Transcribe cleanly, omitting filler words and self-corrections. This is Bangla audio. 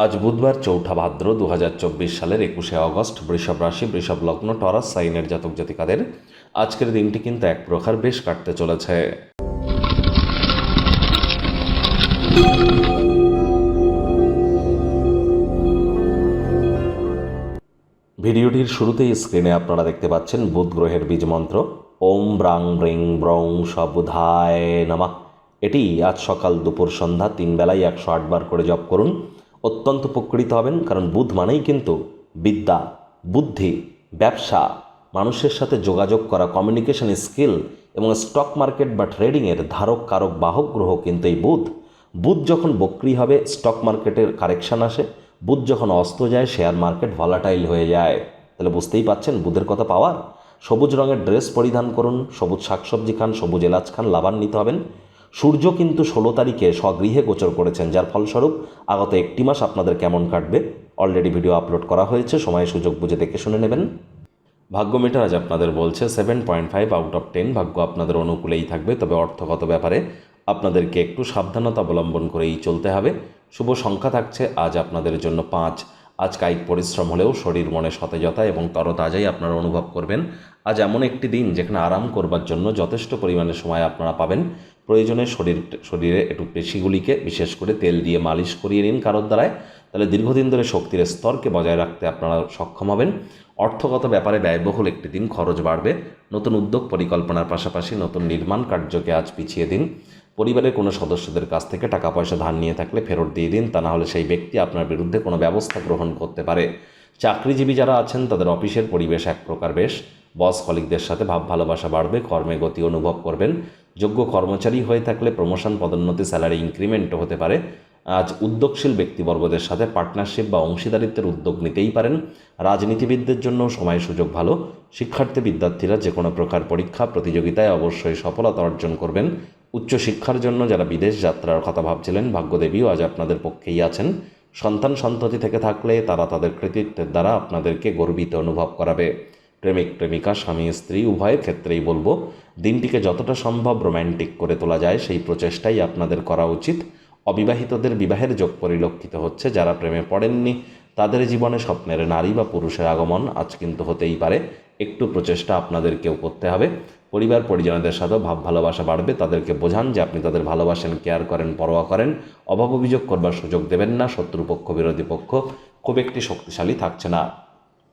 আজ বুধবার ৪ঠা ভাদ্র ২০২৪ সালের ২১শে অগস্ট। বৃষভ রাশি, বৃষভ লগ্ন, টরাস সাইনের জাতক জাতিকাদের আজকের দিনটি কিন্তু এক প্রকার বেশ কাটতে চলেছে। ভিডিওটির শুরুতেই স্ক্রিনে আপনারা দেখতে পাচ্ছেন বুধ গ্রহের বীজ মন্ত্র ওম ব্রাং ব্রিং ব্রং সবুধায় নমঃ। এটি আজ সকাল দুপুর সন্ধ্যা 3 বেলায় 108 বার করে জপ করুন। অত্যন্ত উপকৃত হবেন, কারণ বুধ মানেই কিন্তু বিদ্যা, বুদ্ধি, ব্যবসা, মানুষের সাথে যোগাযোগ করা, কমিউনিকেশন স্কিল এবং স্টক মার্কেট বা ট্রেডিংয়ের ধারক কারক বাহক গ্রহ কিন্তু এই বুধ। বুধ যখন বক্রি হবে স্টক মার্কেটের কারেকশান আসে, বুধ যখন অস্ত যায় শেয়ার মার্কেট ভলাটাইল হয়ে যায়। তাহলে বুঝতেই পাচ্ছেন বুধের কথা পাওয়ার। সবুজ রঙের ড্রেস পরিধান করুন, সবুজ শাকসবজি খান, সবুজ এলাচ খান, লাভান্বিত হবেন। সূর্য কিন্তু 16 তারিখে স্বগৃহে গোচর করেছেন, যার ফলস্বরূপ আগত একটি মাস আপনাদের কেমন কাটবে অলরেডি ভিডিও আপলোড করা হয়েছে, সময় সুযোগ বুঝে দেখে শুনে নেবেন। ভাগ্য মিটার আজ আপনাদের বলছে 7.5 আউট অফ 10। ভাগ্য আপনাদের অনুকূলেই থাকবে, তবে অর্থগত ব্যাপারে আপনাদেরকে একটু সাবধানতা অবলম্বন করেই চলতে হবে। শুভ সংখ্যা থাকছে আজ আপনাদের জন্য 5। আজ কায়িক পরিশ্রম হলেও শরীর মনে সতেজতা এবং তরতাজাই আপনারা অনুভব করবেন। আজ এমন একটি দিন যেখানে আরাম করবার জন্য যথেষ্ট পরিমাণে সময় আপনারা পাবেন। প্রয়োজনে শরীরে একটু পেশিগুলিকে বিশেষ করে তেল দিয়ে মালিশ করিয়ে নিন কারোর দ্বারায়, তাহলে দীর্ঘদিন ধরে শক্তির স্তরকে বজায় রাখতে আপনারা সক্ষম হবেন। অর্থগত ব্যাপারে ব্যয়বহুল একটি দিন, খরচ বাড়বে। নতুন উদ্যোগ পরিকল্পনার পাশাপাশি নতুন নির্মাণ কার্যকে আজ পিছিয়ে দিন। পরিবারের কোনো সদস্যদের কাছ থেকে টাকা পয়সা ধার নিয়ে থাকলে ফেরত দিয়ে দিন, তা না হলে সেই ব্যক্তি আপনার বিরুদ্ধে কোনো ব্যবস্থা গ্রহণ করতে পারে। চাকরিজীবী যারা আছেন তাদের অফিসের পরিবেশ এক প্রকার বেশ। বস কলিগদের সাথে ভাব ভালোবাসা বাড়বে, কর্মে গতি অনুভব করবেন। যোগ্য কর্মচারী হয়ে থাকলে প্রমোশন, পদোন্নতি, স্যালারি ইনক্রিমেন্টও হতে পারে। আজ উদ্যোগশীল ব্যক্তিবর্গদের সাথে পার্টনারশিপ বা অংশীদারিত্বের উদ্যোগ নিতেই পারেন। রাজনীতিবিদদের জন্য সময় সুযোগ ভালো। শিক্ষার্থী বিদ্যার্থীরা যে কোনো প্রকার পরীক্ষা প্রতিযোগিতায় অবশ্যই সফলতা অর্জন করবেন। উচ্চশিক্ষার জন্য যারা বিদেশ যাত্রার কথা ভাবছিলেন, ভাগ্যদেবীও আজ আপনাদের পক্ষেই আছেন। সন্তান সন্ততি থেকে থাকলে তারা তাদের কৃতিত্বের দ্বারা আপনাদেরকে গর্বিত অনুভব করাবে। প্রেমিক প্রেমিকা, স্বামী স্ত্রী উভয়ের ক্ষেত্রেই বলবো দিনটিকে যতটা সম্ভব রোম্যান্টিক করে তোলা যায় সেই প্রচেষ্টাই আপনাদের করা উচিত। অবিবাহিতদের বিবাহের যোগ পরিলক্ষিত হচ্ছে। যারা প্রেমে পড়েননি তাদের জীবনে স্বপ্নের নারী বা পুরুষের আগমন আজ কিন্তু হতেই পারে। একটু প্রচেষ্টা আপনাদেরকেও করতে হবে। পরিবার পরিজনদের সাথেও ভাব ভালোবাসা বাড়বে। তাদেরকে বোঝান যে আপনি তাদের ভালোবাসেন, কেয়ার করেন, পরোয়া করেন। অভাব অভিযোগ করবার সুযোগ দেবেন না। শত্রুপক্ষ, বিরোধী পক্ষ খুব একটি শক্তিশালী থাকছে না।